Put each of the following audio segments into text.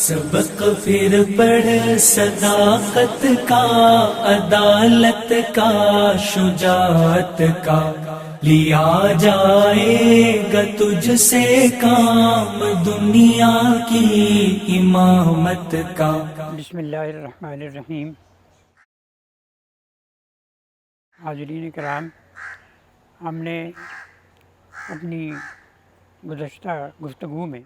سبق پھر پڑھ صداقت کا، عدالت کا، شجاعت کا، لیا جائے گا تجھ سے کام دنیا کی امامت کا۔ بسم اللہ الرحمن الرحیم۔ حاضرین کرام، ہم نے اپنی گزشتہ گفتگو میں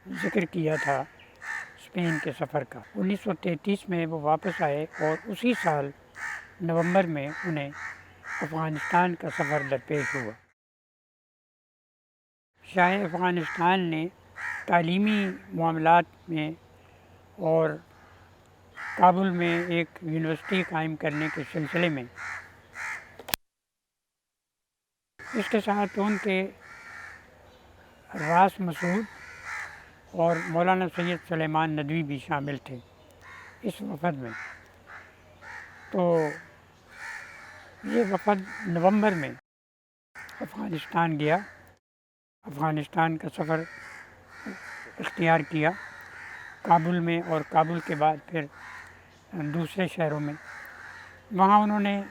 ذکر کیا تھا اسپین کے سفر کا۔ 1933 میں وہ واپس آئے اور اسی سال نومبر میں انہیں افغانستان کا سفر درپیش ہوا۔ شاہ افغانستان نے تعلیمی معاملات میں اور کابل میں ایک یونیورسٹی قائم کرنے کے سلسلے میں اس کے ساتھ ان کے راس مسعود اور مولانا سید سلیمان ندوی بھی شامل تھے اس وفد میں۔ تو یہ وفد نومبر میں افغانستان گیا، افغانستان کا سفر اختیار کیا، کابل میں اور کابل کے بعد پھر دوسرے شہروں میں۔ وہاں انہوں نے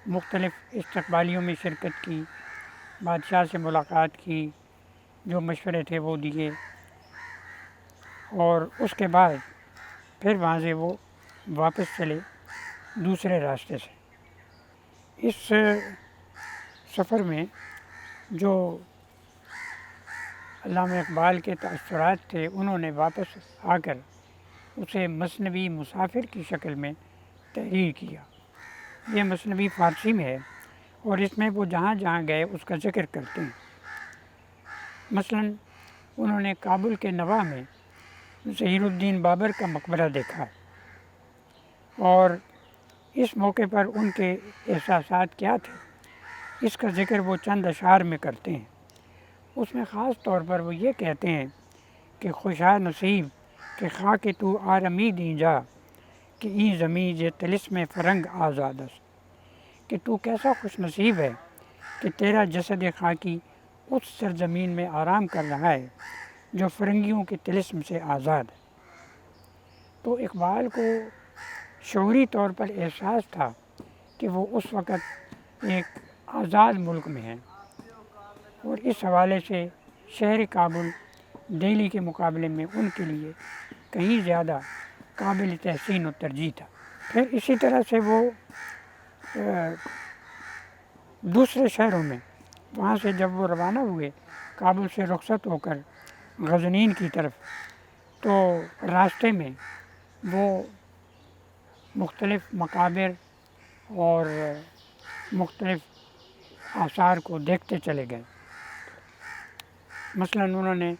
مختلف استقبالیوں میں شرکت کی، بادشاہ سے ملاقات کی، جو مشورے تھے وہ دیے، اور اس کے بعد پھر وہاں سے وہ واپس چلے دوسرے راستے سے۔ اس سفر میں جو علامہ اقبال کے تأثرات تھے، انہوں نے واپس آ کر اسے مثنوی مسافر کی شکل میں تحریر کیا۔ یہ مثنوی فارسی میں ہے اور اس میں وہ جہاں جہاں گئے اس کا ذکر کرتے ہیں۔ مثلاً انہوں نے کابل کے نواح میں ظہیر الدین بابر کا مقبرہ دیکھا اور اس موقع پر ان کے احساسات کیا تھے، اس کا ذکر وہ چند اشعار میں کرتے ہیں۔ اس میں خاص طور پر وہ یہ کہتے ہیں کہ خوشا نصیب کہ خاک تو آرمی دیں جا، کہ این زمیں یہ طلسم فرنگ آزاد است، کہ تو کیسا خوش نصیب ہے کہ تیرا جسد خاکی اس سرزمین میں آرام کر رہا ہے جو فرنگیوں کے طلسم سے آزاد ہے۔ تو اقبال کو شعوری طور پر احساس تھا کہ وہ اس وقت ایک آزاد ملک میں ہیں، اور اس حوالے سے شہر کابل دہلی کے مقابلے میں ان کے لیے کہیں زیادہ قابل تحسین و ترجیح تھا۔ پھر اسی طرح سے وہ دوسرے شہروں میں، وہاں سے جب وہ روانہ ہوئے کابل سے رخصت ہو کر غزنین کی طرف، تو راستے میں وہ مختلف مقابر اور مختلف آثار کو دیکھتے چلے گئے۔ مثلاً انہوں نے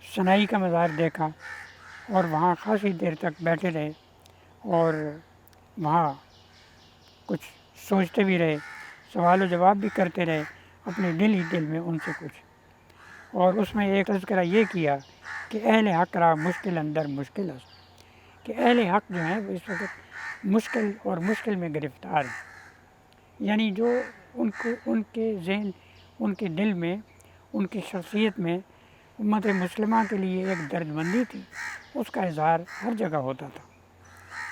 سنائی کا مزار دیکھا اور وہاں خاصی دیر تک بیٹھے رہے اور وہاں کچھ سوچتے بھی رہے، سوال و جواب بھی کرتے رہے اپنے دل ہی دل میں ان سے کچھ۔ اور اس میں ایک تذکرہ یہ کیا کہ اہل حق را مشکل اندر مشکل است، کہ اہل حق جو ہیں وہ اس وقت مشکل اور مشکل میں گرفتار ہیں، یعنی جو ان کے ذہن، ان کے دل میں، ان کی شخصیت میں امت مسلمہ کے لیے ایک درد مندی تھی، اس کا اظہار ہر جگہ ہوتا تھا۔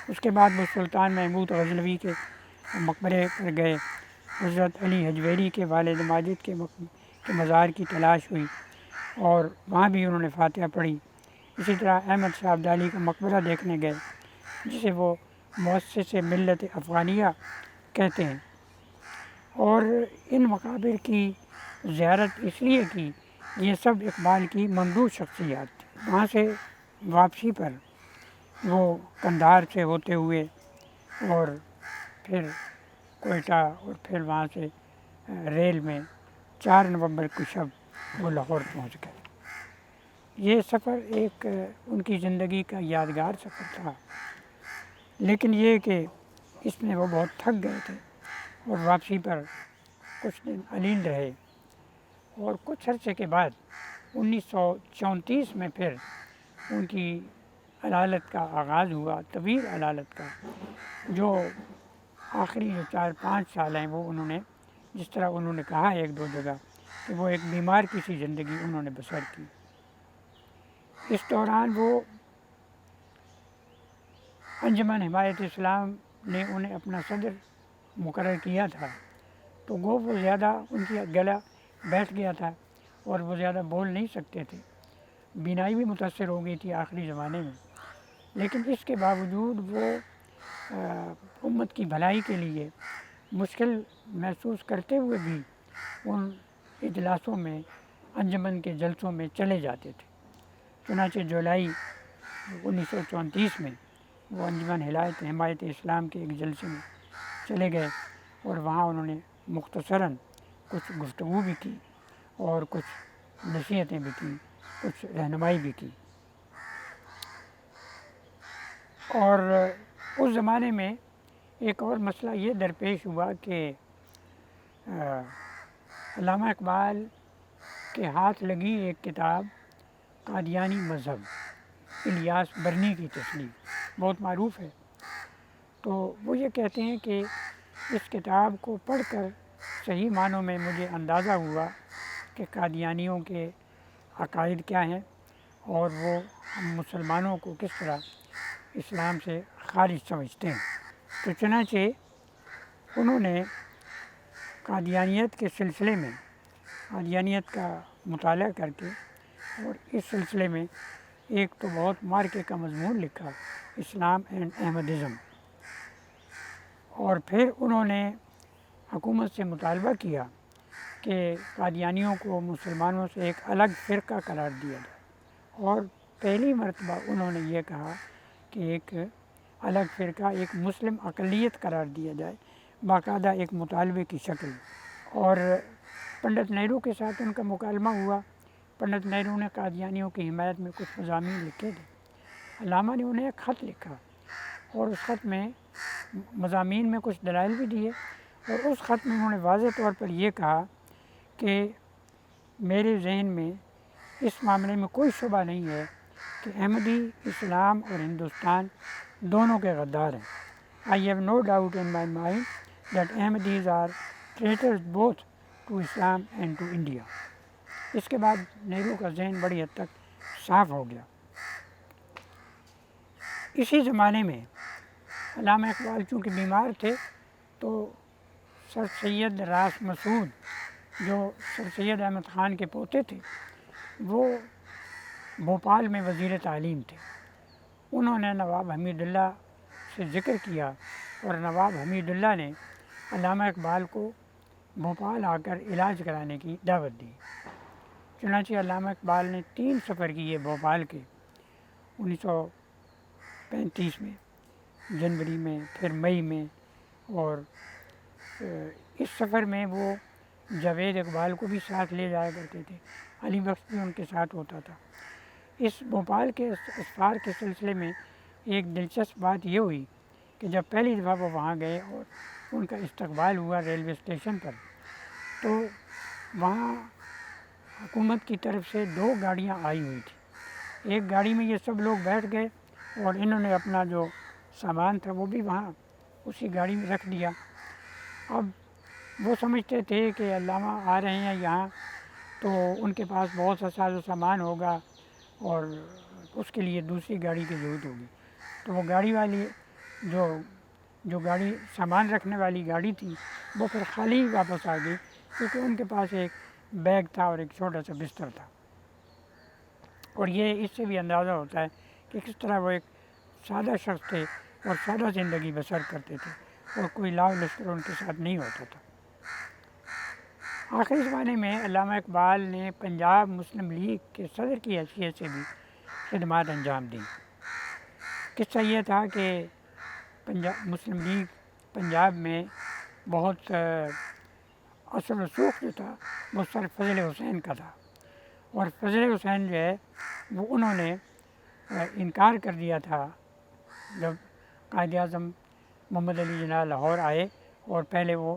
اس کے بعد وہ سلطان محمود غزنوی کے مقبرے پر گئے، حضرت علی حجویری کے والد ماجد کے مزار کی تلاش ہوئی اور وہاں بھی انہوں نے فاتحہ پڑھی۔ اسی طرح احمد شاہ ابدالی کا مقبرہ دیکھنے گئے، جسے وہ مؤسس ملت افغانیہ کہتے ہیں، اور ان مقابر کی زیارت اس لیے کی، یہ سب اقبال کی ممدوح شخصیات تھی۔ وہاں سے واپسی پر وہ قندھار سے ہوتے ہوئے اور پھر کوئٹہ اور پھر وہاں سے ریل میں 4 نومبر کو شب وہ لاہور پہنچ گئے۔ یہ سفر ایک ان کی زندگی کا یادگار سفر تھا، لیکن یہ کہ اس میں وہ بہت تھک گئے تھے اور واپسی پر کچھ دن علین رہے، اور کچھ عرصے کے بعد 1934 میں پھر ان کی علالت کا آغاز ہوا، طویل علالت کا، جو آخری جو 4-5 سال ہیں وہ انہوں نے، جس طرح انہوں نے کہا ایک دو جگہ، کہ وہ ایک بیمار کی سی زندگی انہوں نے بسر کی۔ اس دوران وہ انجمن حمایت اسلام نے انہیں اپنا صدر مقرر کیا تھا، تو وہ زیادہ ان کی گلا بیٹھ گیا تھا اور وہ زیادہ بول نہیں سکتے تھے، بینائی بھی متاثر ہو گئی تھی آخری زمانے میں، لیکن اس کے باوجود وہ امت کی بھلائی کے لیے مشکل محسوس کرتے ہوئے بھی ان اجلاسوں میں، انجمن کے جلسوں میں چلے جاتے تھے۔ چنانچہ جولائی 1934 میں وہ انجمن حمایت اسلام کے ایک جلسے میں چلے گئے اور وہاں انہوں نے مختصراً کچھ گفتگو بھی کی اور کچھ نصیحتیں بھی کی، کچھ رہنمائی بھی کی۔ اور اس زمانے میں ایک اور مسئلہ یہ درپیش ہوا کہ علامہ اقبال کے ہاتھ لگی ایک کتاب قادیانی مذہب، الیاس برنی کی تصنیف، بہت معروف ہے۔ تو وہ یہ کہتے ہیں کہ اس کتاب کو پڑھ کر صحیح معنوں میں مجھے اندازہ ہوا کہ قادیانیوں کے عقائد کیا ہیں اور وہ ہم مسلمانوں کو کس طرح اسلام سے خارج سمجھتے ہیں۔ تو چنانچہ انہوں نے قادیانیت کے سلسلے میں قادیانیت کا مطالعہ کر کے اور اس سلسلے میں ایک تو بہت مارکے کا مضمون لکھا، اسلام اینڈ احمدزم، اور پھر انہوں نے حکومت سے مطالبہ کیا کہ قادیانیوں کو مسلمانوں سے ایک الگ فرقہ قرار دیا جائے، اور پہلی مرتبہ انہوں نے یہ کہا کہ ایک الگ فرقہ، ایک مسلم اقلیت قرار دیا جائے، باقاعدہ ایک مطالبے کی شکل۔ اور پنڈت نہرو کے ساتھ ان کا مکالمہ ہوا۔ پنڈت نہرو نے قادیانیوں کی حمایت میں کچھ مضامین لکھے تھے، علامہ نے انہیں ایک خط لکھا اور اس خط میں مضامین میں کچھ دلائل بھی دیے، اور اس خط میں انہوں نے واضح طور پر یہ کہا کہ میرے ذہن میں اس معاملے میں کوئی شبہ نہیں ہے کہ احمدی اسلام اور ہندوستان دونوں کے غدار ہیں۔ I have no doubt in my mind that Ahmadis are traitors both to Islam and to India۔ اس کے بعد نہرو کا ذہن بڑی حد تک صاف ہو گیا۔ اسی زمانے میں علامہ اقبال چونکہ بیمار تھے تو سر سید راس مسعود، جو سر سید احمد خان کے پوتے تھے، وہ بھوپال میں وزیر تعلیم تھے۔ انہوں نے نواب حمید اللہ سے ذکر کیا اور نواب حمید اللہ نے علامہ اقبال کو بھوپال آ کر علاج کرانے کی دعوت دی۔ چنانچہ علامہ اقبال نے 3 سفر کیے بھوپال کے، 1935 میں جنوری میں، پھر مئی میں، اور اس سفر میں وہ جاوید اقبال کو بھی ساتھ لے جایا کرتے تھے، علی بخش بھی ان کے ساتھ ہوتا تھا۔ اس بھوپال کے اسفار کے سلسلے میں ایک دلچسپ بات یہ ہوئی کہ جب پہلی دفعہ وہ وہاں گئے اور ان کا استقبال ہوا ریلوے اسٹیشن پر، تو وہاں حکومت کی طرف سے 2 گاڑیاں آئی ہوئی تھیں۔ ایک گاڑی میں یہ سب لوگ بیٹھ گئے اور انہوں نے اپنا جو سامان تھا وہ بھی وہاں اسی گاڑی میں رکھ دیا۔ اب وہ سمجھتے تھے کہ علامہ آ رہے ہیں یہاں تو ان کے پاس بہت سا ساز و سامان ہوگا اور اس کے لیے دوسری گاڑی کی ضرورت ہوگی، تو وہ گاڑی والی جو گاڑی سامان رکھنے والی گاڑی تھی وہ پھر خالی ہی واپس آ گئی، کیونکہ ان کے پاس ایک بیگ تھا اور ایک چھوٹا سا بستر تھا۔ اور یہ اس سے بھی اندازہ ہوتا ہے کہ کس طرح وہ ایک سادہ شخص تھے اور سادہ زندگی بسر کرتے تھے اور کوئی لاؤ لشکر ان کے ساتھ نہیں ہوتا تھا۔ آخری زمانے میں علامہ اقبال نے پنجاب مسلم لیگ کے صدر کی حیثیت سے بھی خدمات انجام دیں۔ قصہ یہ تھا کہ مسلم لیگ پنجاب میں بہت اثر و رسوخ جو تھا وہ سر فضل حسین کا تھا، اور فضل حسین جو ہے وہ انہوں نے انکار کر دیا تھا جب قائد اعظم محمد علی جناح لاہور آئے اور پہلے وہ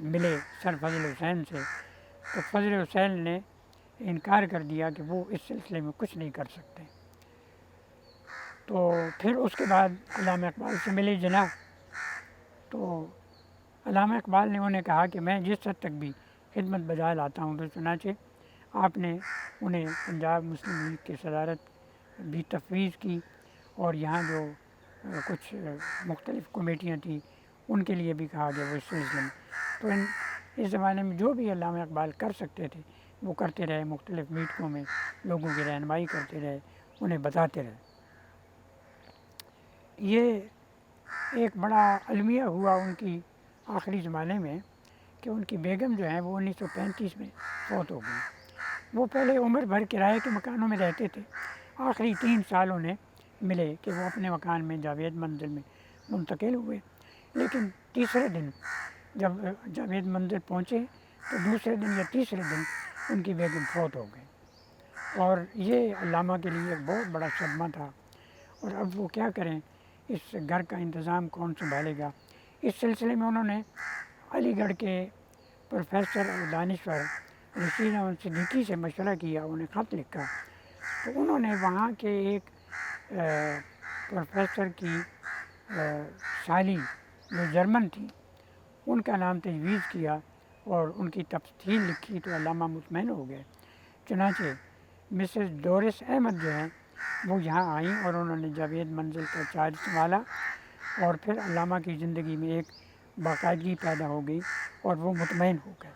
ملے سر فضل حسین سے، تو فضل حسین نے انکار کر دیا کہ وہ اس سلسلے میں کچھ نہیں کر سکتے۔ تو پھر اس کے بعد علامہ اقبال سے ملے جناح، تو علامہ اقبال نے انہیں کہا کہ میں جس حد تک بھی خدمت بجا لاتا ہوں، تو چنانچہ آپ نے انہیں پنجاب مسلم لیگ کی صدارت بھی تفویض کی، اور یہاں جو کچھ مختلف کمیٹیاں تھیں ان کے لیے بھی کہا گیا وہ اس سلسلے میں۔ تو اس زمانے میں جو بھی علامہ اقبال کر سکتے تھے وہ کرتے رہے، مختلف میٹنگوں میں لوگوں کی رہنمائی کرتے رہے، انہیں بتاتے رہے۔ یہ ایک بڑا المیہ ہوا ان کی آخری زمانے میں کہ ان کی بیگم جو ہیں وہ 1935 میں فوت ہو گئی۔ وہ پہلے عمر بھر کرائے کے مکانوں میں رہتے تھے، آخری 3 سال انہیں ملے کہ وہ اپنے مکان میں جاوید منزل میں منتقل ہوئے، لیکن تیسرے دن جب جاوید منزل پہنچے تو دوسرے دن یا تیسرے دن ان کی بیگم فوت ہو گئی، اور یہ علامہ کے لیے ایک بہت بڑا صدمہ تھا۔ اور اب وہ کیا کریں، اس گھر کا انتظام کون سنبھالے گا؟ اس سلسلے میں انہوں نے علی گڑھ کے پروفیسر اور دانشور رشید احمد صدیقی سے مشورہ کیا، انہیں خط لکھا، تو انہوں نے وہاں کے ایک پروفیسر کی سالی جو جرمن تھی ان کا نام تجویز کیا اور ان کی تفصیل لکھی تو علامہ مطمئن ہو گئے۔ چنانچہ مسز ڈورس احمد جو ہیں وہ یہاں آئیں اور انہوں نے جاوید منزل کا چارج سنبھالا، اور پھر علامہ کی زندگی میں ایک باقاعدگی پیدا ہو گئی اور وہ مطمئن ہو گئے۔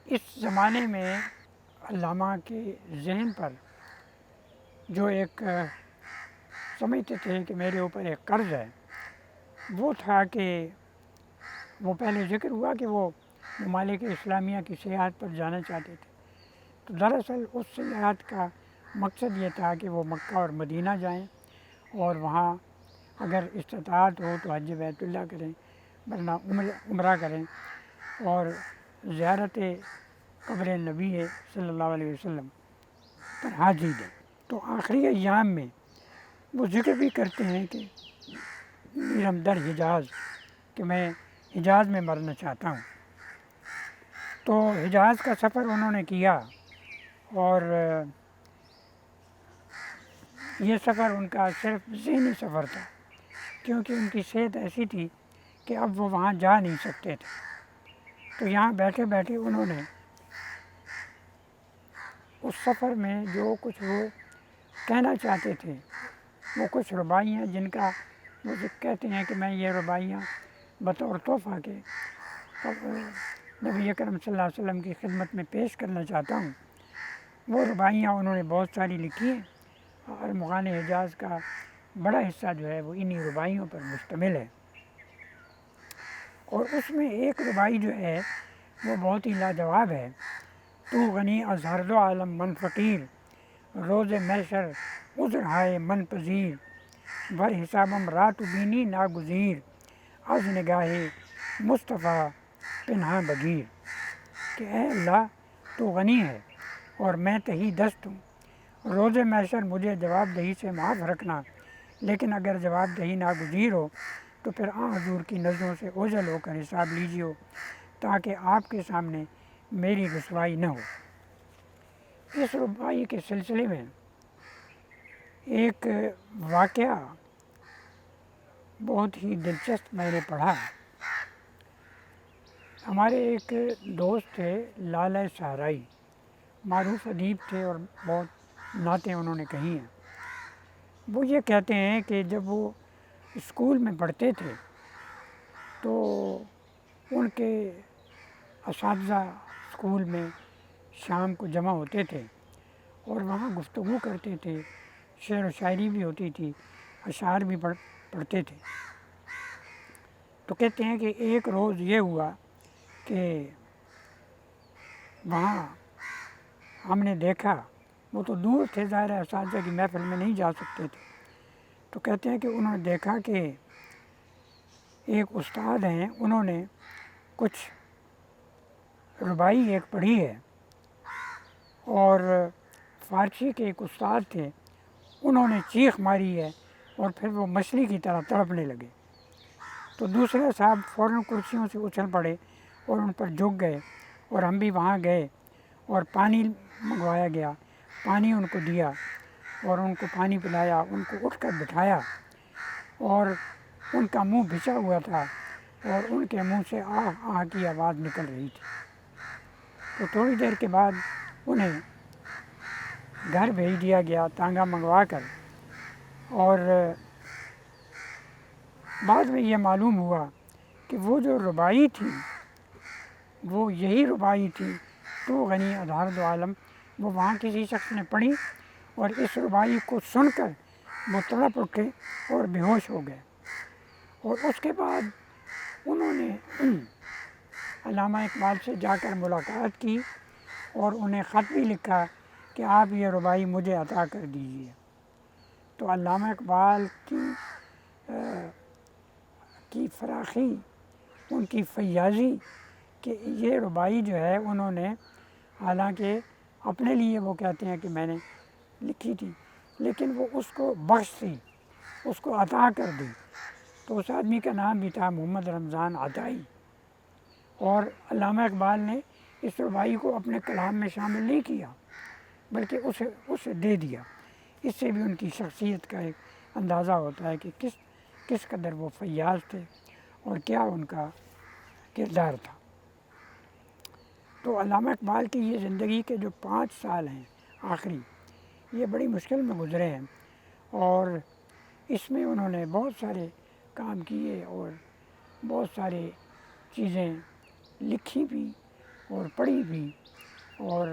اس زمانے میں علامہ کے ذہن پر جو ایک سمجھتے تھے کہ میرے اوپر ایک قرض ہے، وہ تھا کہ وہ پہلے ذکر ہوا کہ وہ ممالک اسلامیہ کی سیاحت پر جانا چاہتے تھے، تو دراصل اس سیاحت کا مقصد یہ تھا کہ وہ مکہ اور مدینہ جائیں اور وہاں اگر استطاعت ہو تو حج بیت اللہ کریں، ورنہ عمرہ کریں اور زیارت قبر نبی صلی اللہ علیہ وسلم پر حاضری دیں۔ تو آخری ایام میں وہ ذکر بھی کرتے ہیں کہ میرم در حجاز، کہ میں حجاز میں مرنا چاہتا ہوں۔ تو حجاز کا سفر انہوں نے کیا، اور یہ سفر ان کا صرف ذہنی سفر تھا، کیونکہ ان کی صحت ایسی تھی کہ اب وہ وہاں جا نہیں سکتے تھے۔ تو یہاں بیٹھے بیٹھے انہوں نے اس سفر میں جو کچھ وہ کہنا چاہتے تھے، وہ کچھ رباعیاں جن کا وہ کہتے ہیں کہ میں یہ رباعیاں بطور تحفہ کے نبی اکرم صلی اللہ علیہ وسلم کی خدمت میں پیش کرنا چاہتا ہوں، وہ رباعیاں انہوں نے بہت ساری لکھی ہیں، اور مغان حجاز کا بڑا حصہ جو ہے وہ انہی رباعیوں پر مشتمل ہے۔ اور اس میں ایک رباعی جو ہے وہ بہت ہی لاجواب ہے، تو غنی از ہر دو عالم من فقیر، روز محشر عذر ہائے من پذیر، ور حسابم رات بینی ناگزیر، از نگاہ مصطفیٰ پنہاں بگیر، کہ اے اللہ تو غنی ہے اور میں تہی دست ہوں، روز محشر مجھے جواب دہی سے معاف رکھنا، لیکن اگر جواب دہی ناگزیر ہو تو پھر حضور کی نظروں سے اوجھل ہو کر حساب لیجیے، تاکہ آپ کے سامنے میری رسوائی نہ ہو۔ اس رباعی کے سلسلے میں ایک واقعہ بہت ہی دلچسپ میں نے پڑھا۔ ہمارے ایک دوست تھے لالہ صحرائی، معروف ادیب تھے اور بہت نعتیں انہوں نے کہی ہیں۔ وہ یہ کہتے ہیں کہ جب وہ اسکول میں پڑھتے تھے تو ان کے اساتذہ اسکول میں شام کو جمع ہوتے تھے اور وہاں گفتگو کرتے تھے، شعر و شاعری بھی ہوتی تھی، اشعار بھی پڑھتے تھے۔ تو کہتے ہیں کہ ایک روز یہ ہوا کہ وہاں ہم نے دیکھا، وہ تو دور تھے ظاہر ہے، اساتذہ کی محفل میں نہیں جا سکتے تھے، تو کہتے ہیں کہ انہوں نے دیکھا کہ ایک استاد ہیں، انہوں نے کچھ رباعی ایک پڑھی ہے، اور فارسی کے ایک استاد تھے، انہوں نے چیخ ماری ہے اور پھر وہ مچھلی کی طرح تڑپنے لگے۔ تو دوسرے صاحب فوراً کرسیوں سے اچھل پڑے اور ان پر جھک گئے، اور ہم بھی وہاں گئے اور پانی منگوایا گیا، پانی ان کو دیا اور ان کو پانی پلایا، ان کو اٹھ کر بٹھایا، اور ان کا منہ بھچا ہوا تھا اور ان کے منہ سے آہ آہ کی آواز نکل رہی تھی۔ تو تھوڑی دیر کے بعد انہیں گھر بھیج دیا گیا تانگا منگوا کر، اور بعد میں یہ معلوم ہوا کہ وہ جو ربائی تھی وہ یہی ربائی تھی تو غنی اظہار دو عالم، وہ وہاں کسی شخص نے پڑھی اور اس ربائی کو سن کر وہ تڑپ اٹھے اور بے ہوش ہو گئے، اور اس کے بعد انہوں نے علامہ اقبال سے جا کر ملاقات کی اور انہیں خط بھی لکھا کہ آپ یہ ربائی مجھے عطا کر دیجیے۔ تو علامہ اقبال کی فراخی، ان کی فیاضی کہ یہ ربائی جو ہے انہوں نے، حالانکہ اپنے لیے وہ کہتے ہیں کہ میں نے لکھی تھی، لیکن وہ اس کو بخش دی، اس کو عطا کر دی۔ تو اس آدمی کا نام بھی تھا محمد رمضان عطائی، اور علامہ اقبال نے اس ربائی کو اپنے کلام میں شامل نہیں کیا بلکہ اسے دے دیا۔ اس سے بھی ان کی شخصیت کا ایک اندازہ ہوتا ہے کہ کس قدر وہ فیاض تھے اور کیا ان کا کردار تھا۔ تو علامہ اقبال کی یہ زندگی کے جو 5 سال ہیں آخری، یہ بڑی مشکل میں گزرے ہیں، اور اس میں انہوں نے بہت سارے کام کیے اور بہت سارے چیزیں لکھی بھی اور پڑھی بھی، اور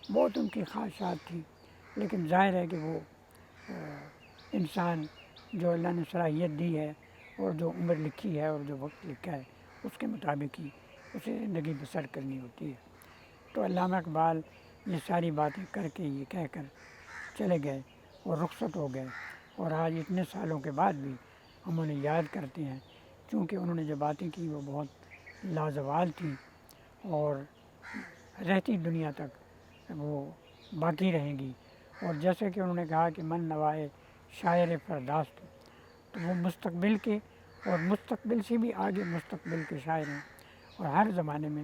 بہت ان کی خواہشات تھی، لیکن ظاہر ہے کہ وہ انسان جو اللہ نے صلاحیت دی ہے اور جو عمر لکھی ہے اور جو وقت لکھا ہے اس کے مطابق ہی اسے زندگی بسر کرنی ہوتی ہے۔ تو علامہ اقبال یہ ساری باتیں کر کے، یہ کہہ کر چلے گئے اور رخصت ہو گئے، اور آج اتنے سالوں کے بعد بھی ہم انہیں یاد کرتے ہیں، چونکہ انہوں نے جو باتیں کی وہ بہت لازوال تھیں اور رہتی دنیا تک وہ باقی رہیں گی۔ اور جیسے کہ انہوں نے کہا کہ من نوائے شاعر فرداست، تو وہ مستقبل کے اور مستقبل سے بھی آگے مستقبل کے شاعر ہیں، اور ہر زمانے میں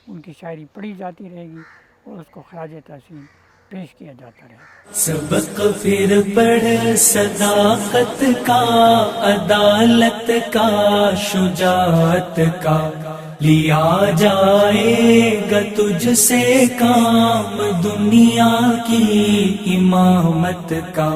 ان کی شاعری پڑھی جاتی رہے گی اور اس کو خراج تحسین پیش کیا جاتا رہے گا۔ سبق پھر پڑھ صداقت کا، عدالت کا، شجاعت کا، لیا جائے گا تجھ سے کام دنیا کی امامت کا۔